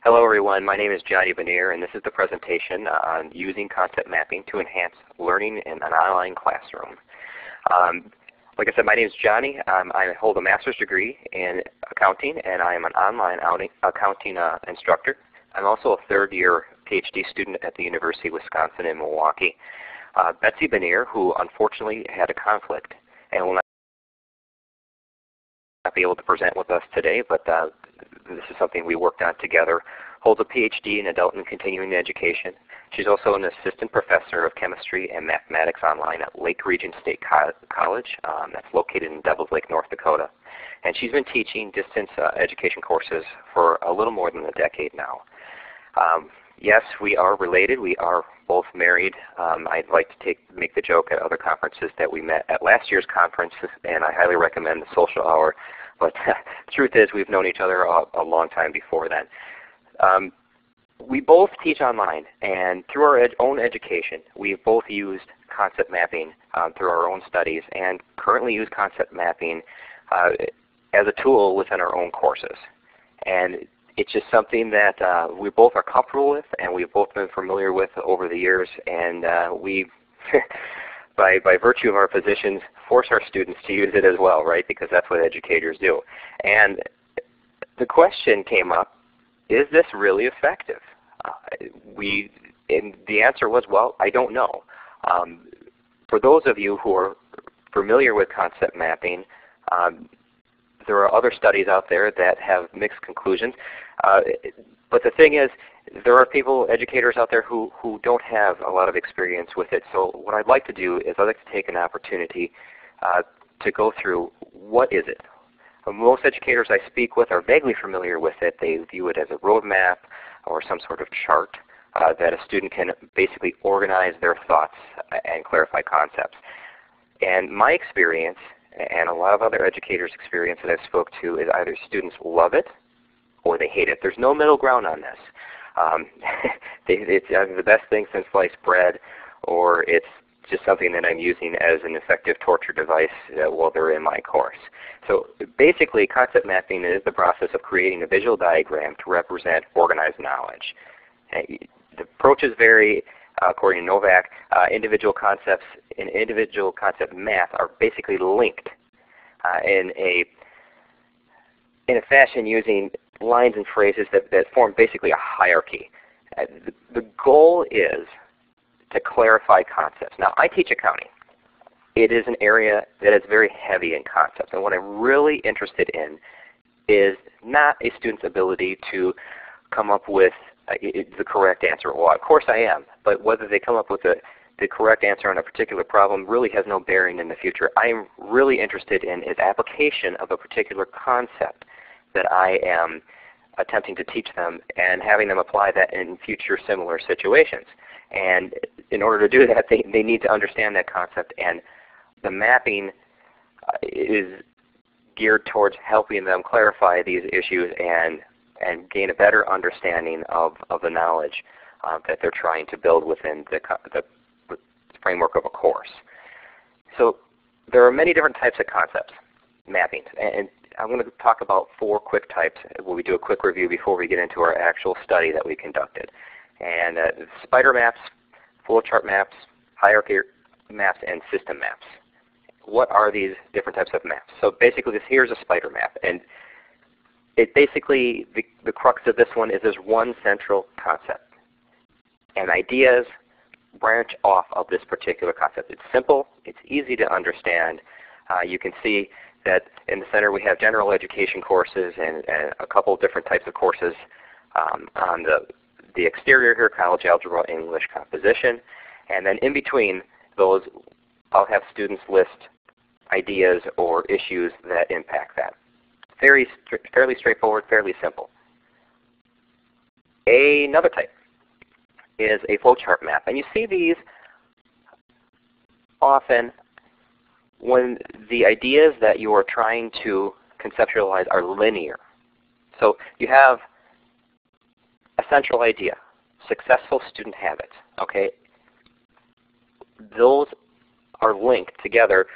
Hello everyone, my name is Johnny Bannier and this is the presentation on using concept mapping to enhance learning in an online classroom. Like I said, my name is Johnny. I hold a master's degree in accounting and I am an online accounting instructor. I'm also a third-year PhD student at the University of Wisconsin in Milwaukee. Betsy Bannier, who unfortunately had a conflict and will not be able to present with us today, but this is something we worked on together, holds a PhD in adult and continuing education. She's also an assistant professor of chemistry and mathematics online at Lake Region State College that's located in Devils Lake, North Dakota. And she's been teaching distance education courses for a little more than a decade now. Yes, we are related. We are both married. I'd like to make the joke at other conferences that we met at last year's conference, and I highly recommend the social hour. But the truth is we've known each other a long time before then. We both teach online, and through our own education, we've both used concept mapping through our own studies and currently use concept mapping as a tool within our own courses. And it's just something that we both are comfortable with and we've both been familiar with over the years, and we by virtue of our positions force our students to use it as well, right? Because that's what educators do. And the question came up, is this really effective? And the answer was, well, I don't know. For those of you who are familiar with concept mapping, there are other studies out there that have mixed conclusions. But the thing is, there are people, educators out there who don't have a lot of experience with it. So what I'd like to do is I'd like to take an opportunity to go through what is it. Most educators I speak with are vaguely familiar with it. They view it as a roadmap or some sort of chart that a student can basically organize their thoughts and clarify concepts. And my experience, and a lot of other educators' experience that I've spoke to, is either students love it or they hate it. There's no middle ground on this. It's either the best thing since sliced bread, or it's just something that I'm using as an effective torture device while they're in my course. So basically, concept mapping is the process of creating a visual diagram to represent organized knowledge. The approaches vary according to Novak. Individual concepts in individual concept math are basically linked in a fashion using lines and phrases that form basically a hierarchy. The goal is to clarify concepts. Now, I teach accounting. It is an area that is very heavy in concepts, and what I'm really interested in is not a student's ability to come up with the correct answer. Well, of course I am, but whether they come up with the correct answer on a particular problem really has no bearing in the future. I'm really interested in is application of a particular concept that I am attempting to teach them and having them apply that in future similar situations. And in order to do that, they need to understand that concept, and the mapping is geared towards helping them clarify these issues and gain a better understanding of the knowledge that they're trying to build within the framework of a course. So there are many different types of concepts, mappings, and I'm going to talk about 4 quick types. We do a quick review before we get into our actual study that we conducted. And spider maps, flowchart maps, hierarchy maps, and system maps. What are these different types of maps? So basically, here's a spider map, and it basically, the crux of this one is there's one central concept, and ideas branch off of this particular concept. It's simple, it's easy to understand. You can see that in the center we have general education courses and a couple of different types of courses. On the exterior here, college algebra, English composition, and then in between those I'll have students list ideas or issues that impact that. Fairly straightforward, fairly simple. Another type is a flowchart map, and you see these often when the ideas that you are trying to conceptualize are linear. So you have a central idea, successful student habits. Okay, those are linked together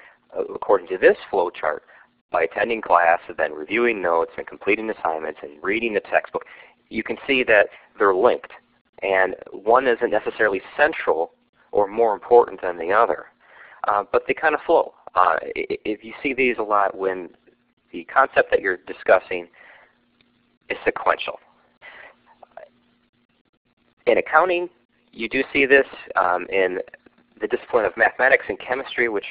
according to this flow chart by attending class and then reviewing notes and completing assignments and reading the textbook. you can see that they're linked. And one isn't necessarily central or more important than the other, but they kind of flow. If you see these a lot when the concept that you're discussing is sequential. In accounting, you do see this in the discipline of mathematics and chemistry, which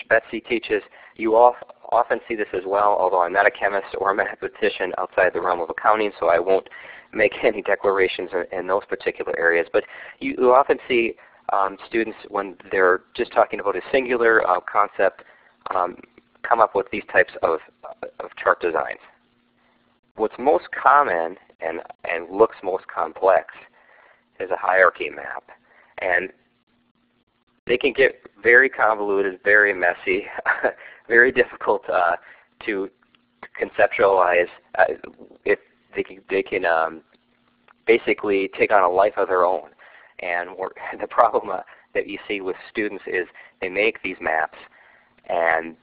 Betsy teaches. You often see this as well, although I'm not a chemist or a mathematician outside the realm of accounting, so I won't make any declarations in those particular areas. But you often see students, when they're just talking about a singular concept, come up with these types of chart designs. What's most common and looks most complex is a hierarchy map. And they can get very convoluted, very messy, very difficult to conceptualize. If they can basically take on a life of their own. And the problem that you see with students is they make these maps, and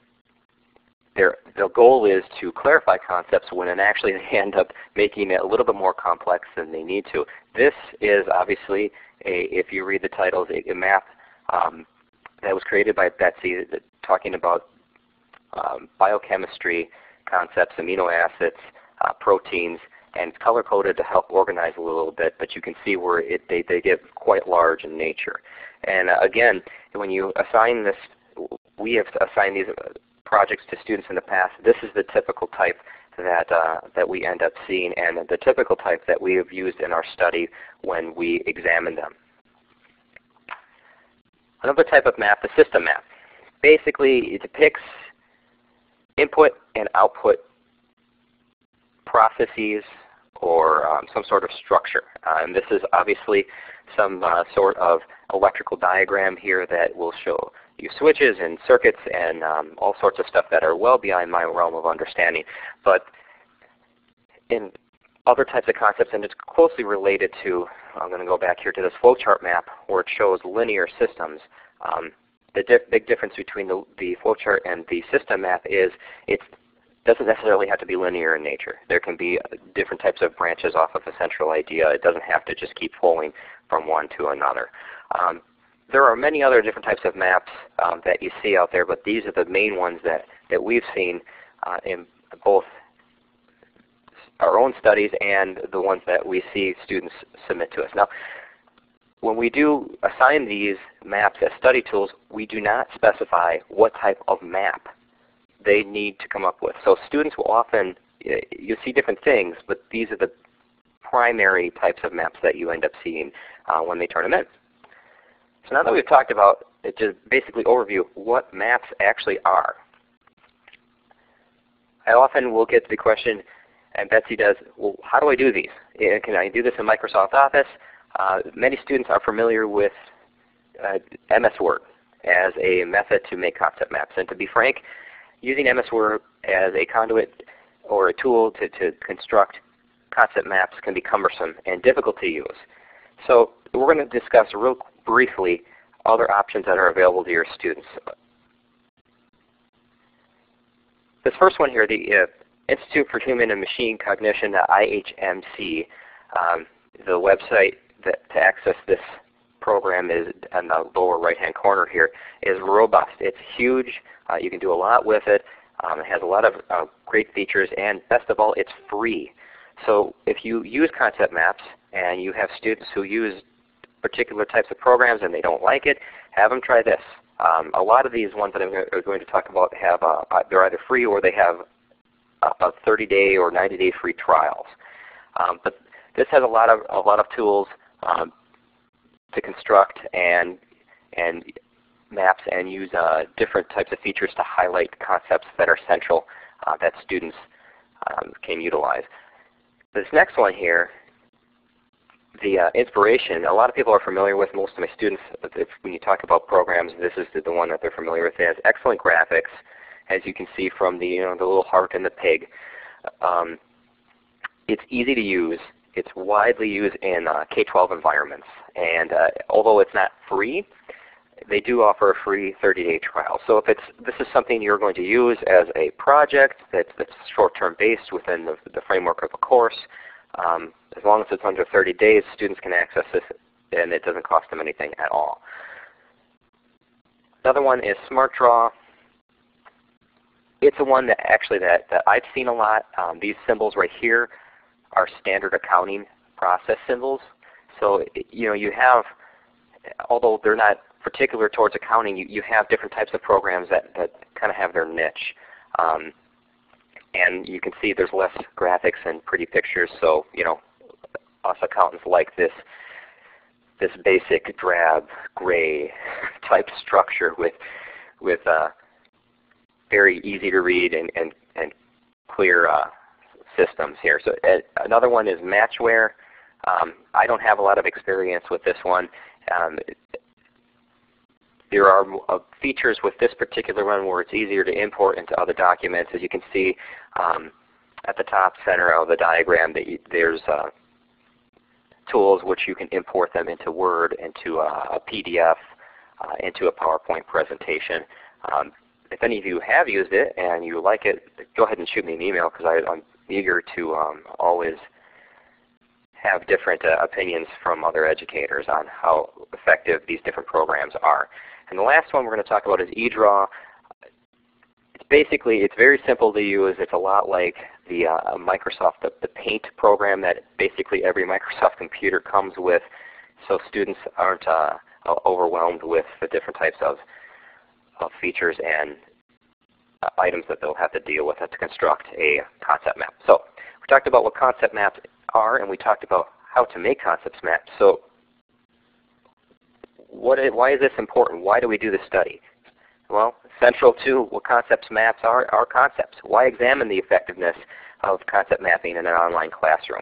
their goal is to clarify concepts when actually they end up making it a little bit more complex than they need to. This is obviously, if you read the titles, a map that was created by Betsy, talking about biochemistry concepts, amino acids, proteins, and it's color-coded to help organize a little bit, but you can see where they get quite large in nature. And again, when you assign this, we have assigned these projects to students in the past. This is the typical type that we end up seeing, and the typical type that we have used in our study when we examine them. Another type of map, the system map. Basically, it depicts input and output processes or some sort of structure. And this is obviously some sort of electrical diagram here that will show you switches and circuits and all sorts of stuff that are well beyond my realm of understanding. But in other types of concepts, and it's closely related to, I'm going to go back here to this flowchart map where it shows linear systems. The big difference between the flowchart and the system map is it doesn't necessarily have to be linear in nature. There can be different types of branches off of a central idea. It doesn't have to just keep flowing from one to another. There are many other different types of maps that you see out there, but these are the main ones that we've seen in both our own studies and the ones that we see students submit to us. Now, when we do assign these maps as study tools, we do not specify what type of map they need to come up with. So students will often, you see different things, but these are the primary types of maps that you end up seeing when they turn them in. So now that we've talked about, just basically overview what maps actually are, I often will get the question, and Betsy does, well, how do I do these? Can I do this in Microsoft Office? Many students are familiar with MS Word as a method to make concept maps. And to be frank, using MS Word as a conduit or a tool to construct concept maps can be cumbersome and difficult to use. So we're going to discuss real briefly other options that are available to your students. This first one here, the Institute for Human and Machine Cognition, the IHMC, the website to access this program is in the lower right-hand corner here, is robust. It's huge. You can do a lot with it. It has a lot of great features, and best of all, it's free. So if you use concept maps and you have students who use particular types of programs and they don't like it, have them try this. A lot of these ones that I'm going to talk about have they're either free or they have a 30-day or 90-day free trials. But this has a lot of tools to construct and maps and use different types of features to highlight concepts that are central that students can utilize. This next one here, the inspiration, a lot of people are familiar with, most of my students, when you talk about programs, this is the one that they're familiar with. It has excellent graphics, as you can see from the little heart and the pig. It's easy to use. It's widely used in K-12 environments, and although it's not free, they do offer a free 30-day trial. So if this is something you're going to use as a project that's short-term based within the framework of a course, As long as it's under 30 days, students can access this, and it doesn't cost them anything at all. Another one is SmartDraw. It's a one that actually that I've seen a lot. These symbols right here are standard accounting process symbols. So you have, although they're not particular towards accounting, you have different types of programs that kind of have their niche. And you can see there's less graphics and pretty pictures. So us accountants like this basic drab gray type structure with very easy to read and clear systems here. So another one is Matchware. I don't have a lot of experience with this one. There are features with this particular one where it's easier to import into other documents. As you can see at the top center of the diagram, there's tools which you can import them into Word, into a PDF, into a PowerPoint presentation. If any of you have used it and you like it, go ahead and shoot me an email, because I'm eager to always have different opinions from other educators on how effective these different programs are. And the last one we're going to talk about is eDraw. It's very simple to use. It's a lot like the Microsoft, the Paint program that basically every Microsoft computer comes with, so students aren't overwhelmed with the different types of features and items that they'll have to deal with to construct a concept map. So we talked about what concept maps are, and we talked about how to make concept maps. So why is this important? Why do we do this study? Well, central to what concept maps are concepts. Why examine the effectiveness of concept mapping in an online classroom?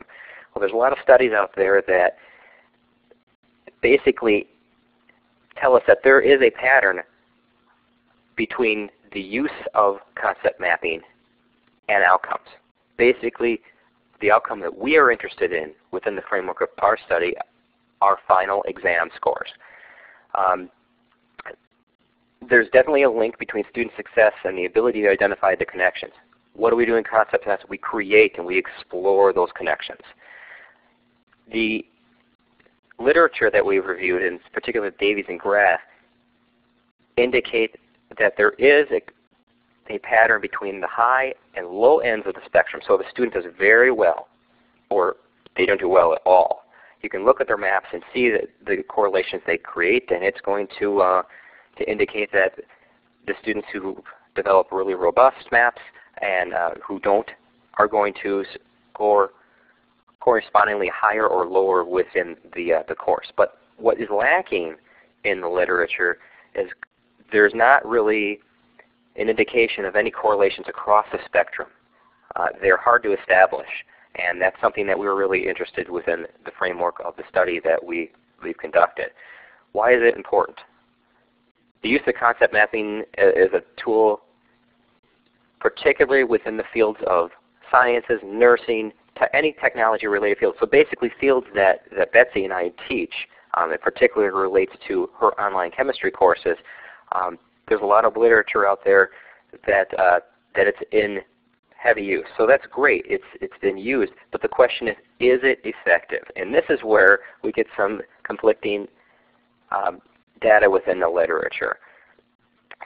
Well, there's a lot of studies out there that basically tell us that there is a pattern between the use of concept mapping and outcomes. Basically, the outcome that we are interested in within the framework of our study are final exam scores. There's definitely a link between student success and the ability to identify the connections. What do we do in concept maps? We create and we explore those connections. The literature that we've reviewed, in particular Davies and Graff, indicate that there is a pattern between the high and low ends of the spectrum. So if a student does very well, or they don't do well at all, you can look at their maps and see the correlations they create, and it's going to indicate that the students who develop really robust maps and who don't are going to score correspondingly higher or lower within the course. But what is lacking in the literature is there's not really an indication of any correlations across the spectrum. They're hard to establish, and that's something that we were really interested within the framework of the study that we've conducted. Why is it important? The use of concept mapping is a tool, particularly within the fields of sciences, nursing, any technology-related fields. So basically fields that Betsy and I teach. It particularly relates to her online chemistry courses. There's a lot of literature out there that it's in heavy use. So that's great. It's been used. But the question is it effective? And this is where we get some conflicting data within the literature.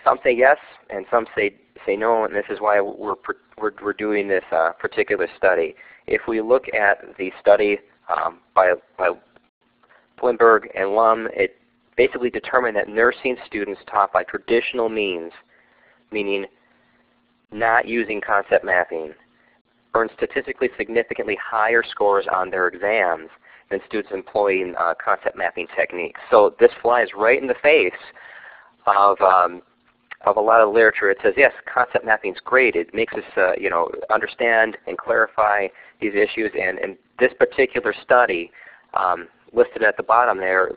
Some say yes, and some say no, and this is why we're doing this particular study. If we look at the study by Blimberg and Lum, it basically determined that nursing students taught by traditional means, meaning not using concept mapping, earned statistically significantly higher scores on their exams than students employing concept mapping techniques. So this flies right in the face of a lot of literature. It says, yes, concept mapping is great. It makes us understand and clarify these issues. And this particular study listed at the bottom there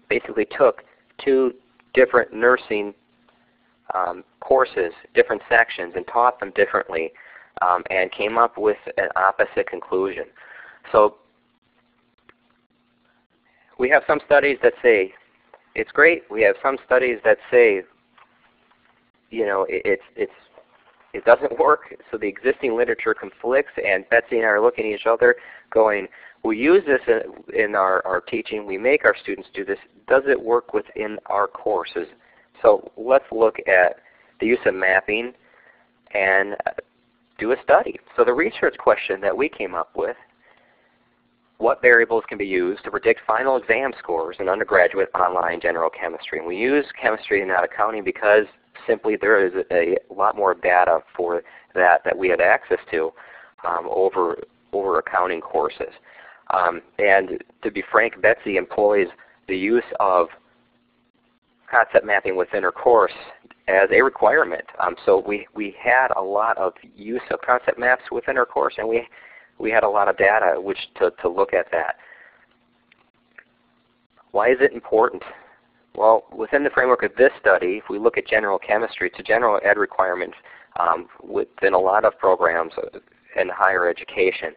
basically took two different nursing courses, different sections, and taught them differently, and came up with an opposite conclusion. So we have some studies that say it's great. We have some studies that say, it's it doesn't work. So the existing literature conflicts, and Betsy and I are looking at each other going, we use this in our teaching. We make our students do this. Does it work within our courses? So let's look at the use of mapping and do a study. So the research question that we came up with, what variables can be used to predict final exam scores in undergraduate online general chemistry? And we use chemistry and not accounting because simply there is a lot more data for that we have access to over accounting courses. And to be frank, Betsy employs the use of concept mapping within her course as a requirement. So we had a lot of use of concept maps within our course, and we had a lot of data which to look at that. Why is it important? Well, within the framework of this study, if we look at general chemistry, it's a general ed requirement within a lot of programs in higher education.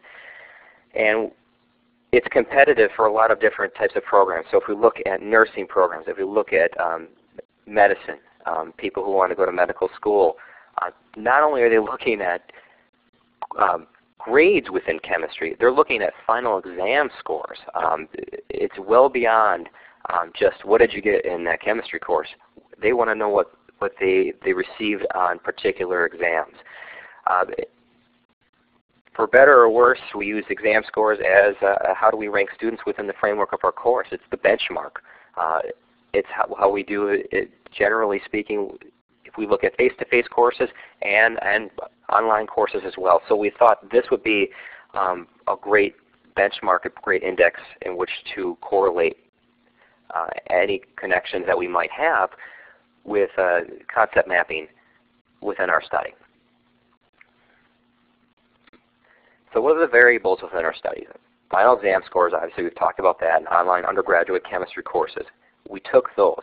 And it's competitive for a lot of different types of programs. So if we look at nursing programs, if we look at medicine, people who want to go to medical school, not only are they looking at grades within chemistry, they're looking at final exam scores. It's well beyond just what did you get in that chemistry course. They want to know what they received on particular exams. For better or worse, we use exam scores as how do we rank students within the framework of our course. It's the benchmark. It's how we do it, generally speaking, if we look at face-to-face courses and online courses as well. So we thought this would be a great benchmark, a great index in which to correlate any connections that we might have with concept mapping within our study. So what are the variables within our studies? Final exam scores, obviously we've talked about that, in online undergraduate chemistry courses. We took those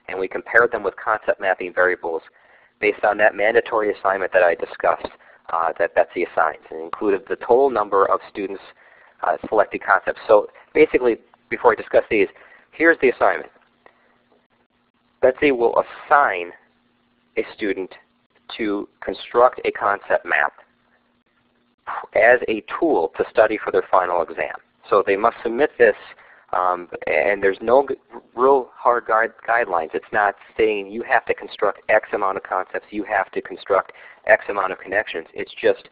and we compared them with concept mapping variables based on that mandatory assignment that I discussed that Betsy assigns, and included the total number of students selected concepts. So basically, before I discuss these, here's the assignment. Betsy will assign a student to construct a concept map as a tool to study for their final exam. So they must submit this, and there's no real hard guidelines. It's not saying you have to construct X amount of concepts, you have to construct X amount of connections. It's just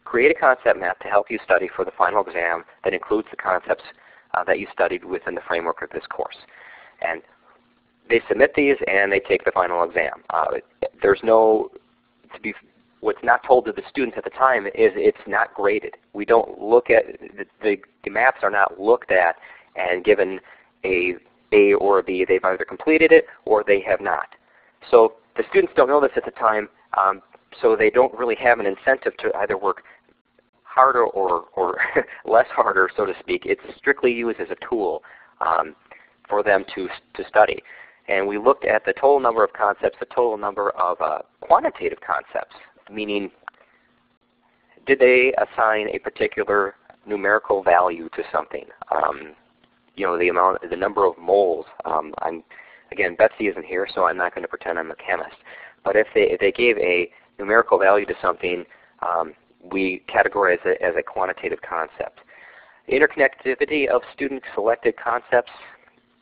create a concept map to help you study for the final exam that includes the concepts that you studied within the framework of this course. And they submit these and they take the final exam. There's no, what's not told to the students at the time is it's not graded. We don't look at, the maps are not looked at and given a or a B. They've either completed it or they have not. So the students don't know this at the time, so they don't really have an incentive to either work harder or less harder, so to speak. It's strictly used as a tool for them to study. And we looked at the total number of concepts, the total number of quantitative concepts, meaning did they assign a particular numerical value to something? You know, the number of moles. Again, Betsy isn't here, so I'm not going to pretend I'm a chemist. But if they gave a numerical value to something, we categorize it as a quantitative concept. Interconnectivity of student-selected concepts,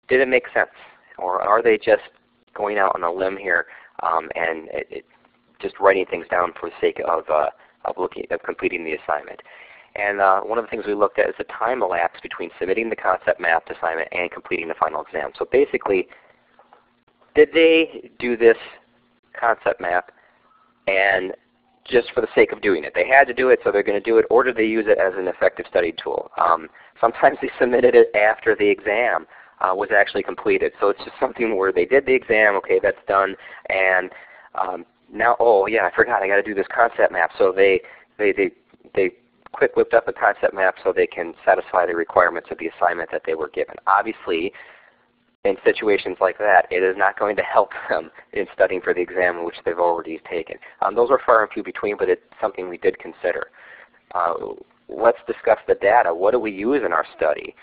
did it make sense? Or are they just going out on a limb here and just writing things down for the sake of completing the assignment? And one of the things we looked at is the time elapsed between submitting the concept map assignment and completing the final exam. So basically, did they do this concept map and just for the sake of doing it? They had to do it, so they're going to do it, or did they use it as an effective study tool? Sometimes they submitted it after the exam was actually completed. So it's just something where they did the exam, okay, that's done, and now, oh yeah, I forgot, I got to do this concept map. So they quick whipped up a concept map so they can satisfy the requirements of the assignment that they were given. Obviously, in situations like that, it is not going to help them in studying for the exam which they've already taken. Those are far and few between, but it's something we did consider. Let's discuss the data. What do we use in our study?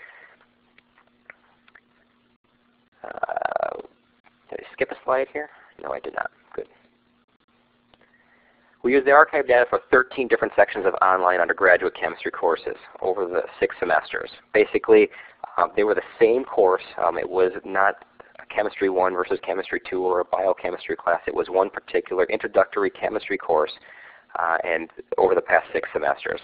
Did I skip a slide here? No, I did not. Good. We used the archive data for 13 different sections of online undergraduate chemistry courses over the 6 semesters. Basically, they were the same course. It was not a Chemistry 1 versus Chemistry 2 or a biochemistry class. It was one particular introductory chemistry course and over the past 6 semesters.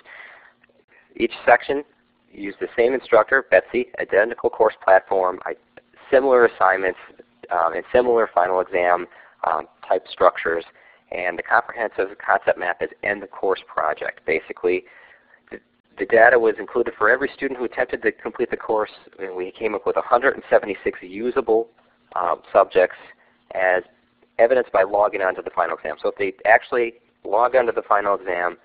Each section used the same instructor, Betsy, identical course platform, similar assignments, and similar final exam type structures. And the comprehensive concept map is in the course project. Basically, the data was included for every student who attempted to complete the course, and we came up with 176 usable subjects as evidenced by logging onto the final exam. So if they actually logged onto the final exam,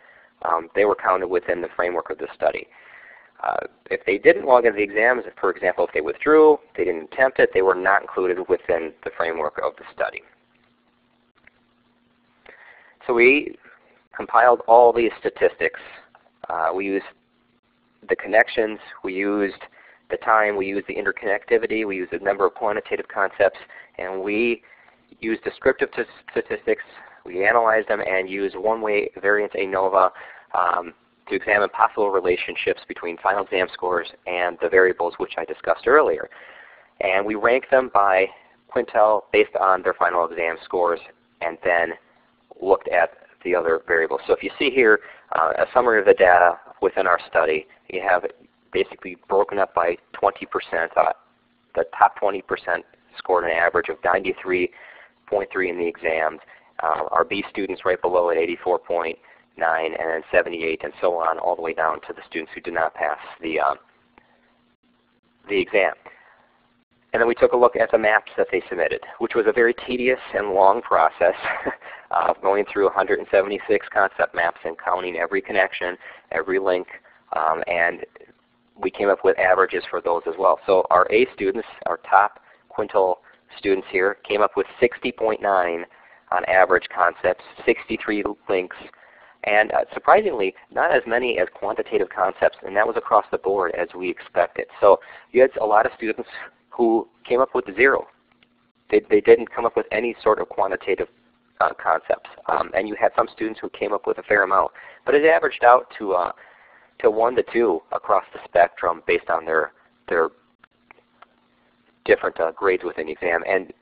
they were counted within the framework of the study. If they didn't log into the exams, for example, if they withdrew, they didn't attempt it, they were not included within the framework of the study. So we compiled all these statistics. We used the connections, we used the time, we used the interconnectivity, we used a number of quantitative concepts, and we used descriptive statistics. We analyzed them and used one-way variance ANOVA to examine possible relationships between final exam scores and the variables which I discussed earlier. And we ranked them by quintile based on their final exam scores, and then looked at the other variables. So if you see here a summary of the data within our study, you have it basically broken up by 20%. The top 20% scored an average of 93.3 in the exams. Our B students right below at 84.9, and then 78, and so on, all the way down to the students who did not pass the exam. And then we took a look at the maps that they submitted, which was a very tedious and long process going through 176 concept maps and counting every connection, every link, and we came up with averages for those as well. So our A students, our top quintile students here, came up with 60.9 on average concepts, 63 links, and surprisingly, not as many as quantitative concepts, and that was across the board as we expected. So you had a lot of students who came up with 0. They didn't come up with any sort of quantitative concepts. And you had some students who came up with a fair amount. But it averaged out to 1 to 2 across the spectrum based on their different grades within the exam. And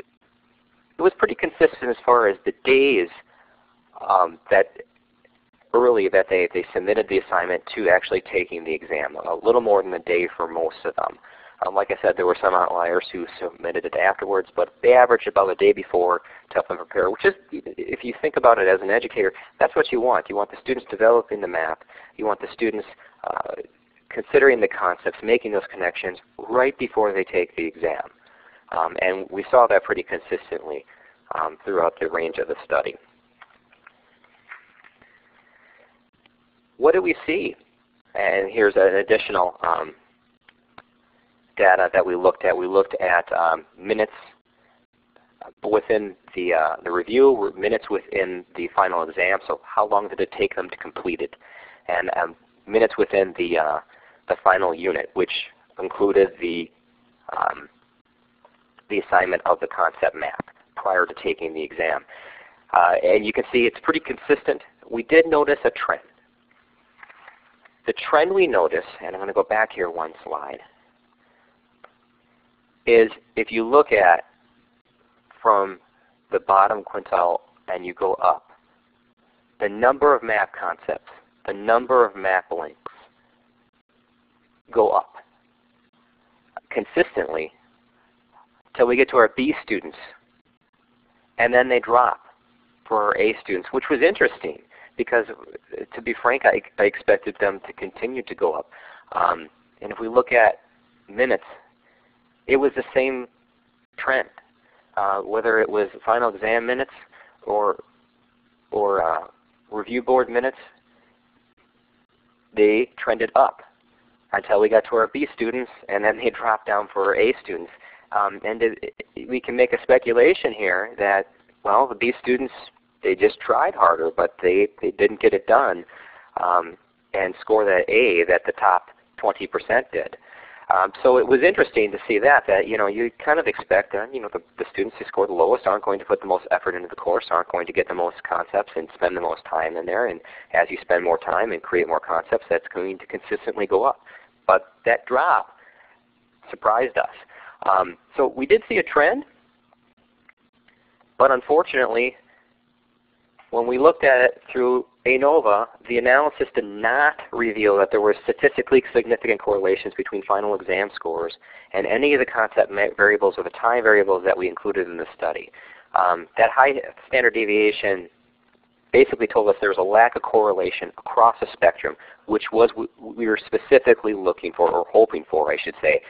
it was pretty consistent as far as the days that they submitted the assignment to actually taking the exam. A little more than a day for most of them. Like I said, there were some outliers who submitted it afterwards, but they averaged about a day before to help them prepare, which is, if you think about it as an educator, that's what you want. You want the students developing the map. You want the students considering the concepts, making those connections right before they take the exam. And we saw that pretty consistently throughout the range of the study. What did we see? And here's an additional data that we looked at. We looked at minutes within the review, minutes within the final exam, so how long did it take them to complete it, and minutes within the final unit, which included the assignment of the concept map prior to taking the exam. And you can see it's pretty consistent. We did notice a trend. The trend we notice, and I'm going to go back here one slide, is if you look at from the bottom quintile and you go up, the number of map concepts, the number of map links go up consistently until we get to our B students, and then they drop for our A students, which was interesting because, to be frank, I expected them to continue to go up. And if we look at minutes, it was the same trend, whether it was final exam minutes or review board minutes. They trended up until we got to our B students, and then they dropped down for our A students. We can make a speculation here that, well, the B students, they just tried harder, but they didn't get it done and score that A that the top 20% did. So it was interesting to see that you kind of expect the students who score the lowest aren't going to put the most effort into the course, aren't going to get the most concepts and spend the most time in there. And as you spend more time and create more concepts, that's going to consistently go up. But that drop surprised us. So we did see a trend, but unfortunately, when we looked at it through ANOVA, the analysis did not reveal that there were statistically significant correlations between final exam scores and any of the concept variables or the time variables that we included in the study. That high standard deviation basically told us there was a lack of correlation across the spectrum, which was we were specifically looking for, or hoping for, I should say,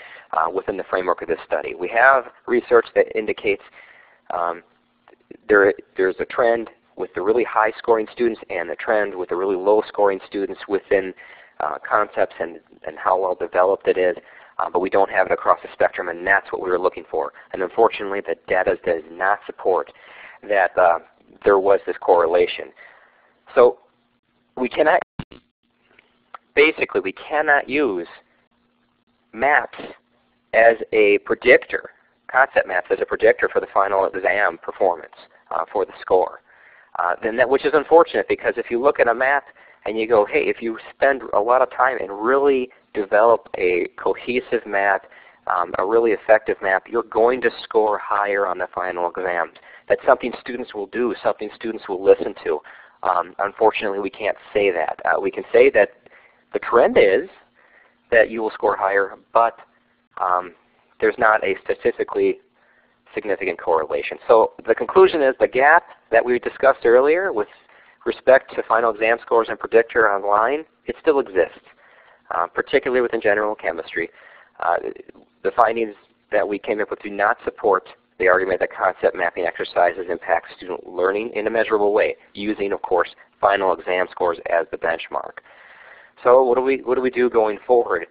within the framework of this study. We have research that indicates there's a trend with the really high scoring students and the trend with the really low scoring students within concepts and how well developed it is, but we don't have it across the spectrum, and that's what we were looking for. And unfortunately, the data does not support that there was this correlation. So we cannot use maps as a predictor, concept maps as a predictor for the final exam performance for the score. Which is unfortunate, because if you look at a map and you go, hey, if you spend a lot of time and really develop a cohesive map, a really effective map, you're going to score higher on the final exams. That's something students will do, something students will listen to. Unfortunately, we can't say that. We can say that the trend is that you will score higher, but there's not a statistically significant correlation. So the conclusion is the gap that we discussed earlier with respect to final exam scores and predictor online, it still exists, particularly within general chemistry. The findings that we came up with do not support the argument that concept mapping exercises impact student learning in a measurable way, using, of course, final exam scores as the benchmark. So what do we do going forward?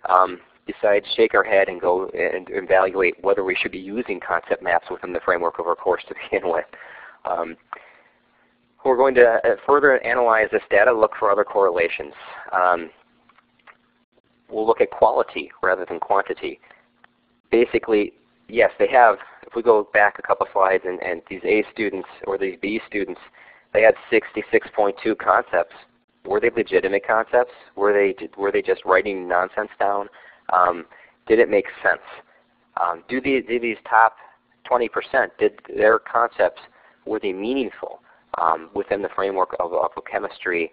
Besides shake our head and go and evaluate whether we should be using concept maps within the framework of our course to begin with. We're going to further analyze this data, look for other correlations. We'll look at quality rather than quantity. Basically, yes, they have, if we go back a couple slides, and these A students or these B students, they had 66.2 concepts. Were they legitimate concepts? Were they just writing nonsense down? Did it make sense? Do these top 20%, did their concepts, were they meaningful within the framework of a chemistry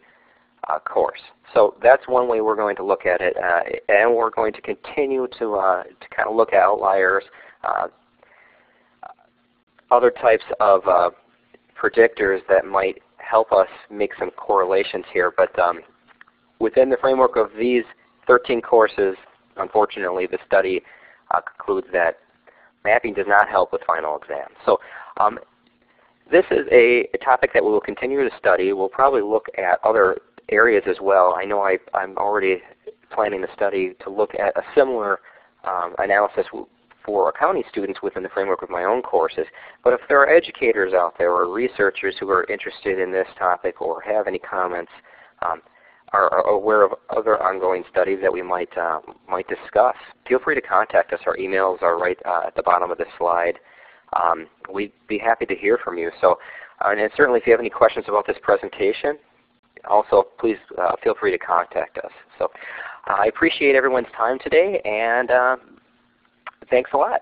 course? So that's one way we're going to look at it, and we're going to continue to kind of look at outliers, other types of predictors that might help us make some correlations here. But within the framework of these 13 courses, unfortunately, the study concludes that mapping does not help with final exams. So this is a topic that we will continue to study. We'll probably look at other areas as well. I know I'm already planning a study to look at a similar analysis for accounting students within the framework of my own courses. But if there are educators out there or researchers who are interested in this topic or have any comments, are aware of other ongoing studies that we might discuss, feel free to contact us. Our emails are right at the bottom of this slide. We'd be happy to hear from you. So, and certainly if you have any questions about this presentation, also please feel free to contact us. So I appreciate everyone's time today, and thanks a lot.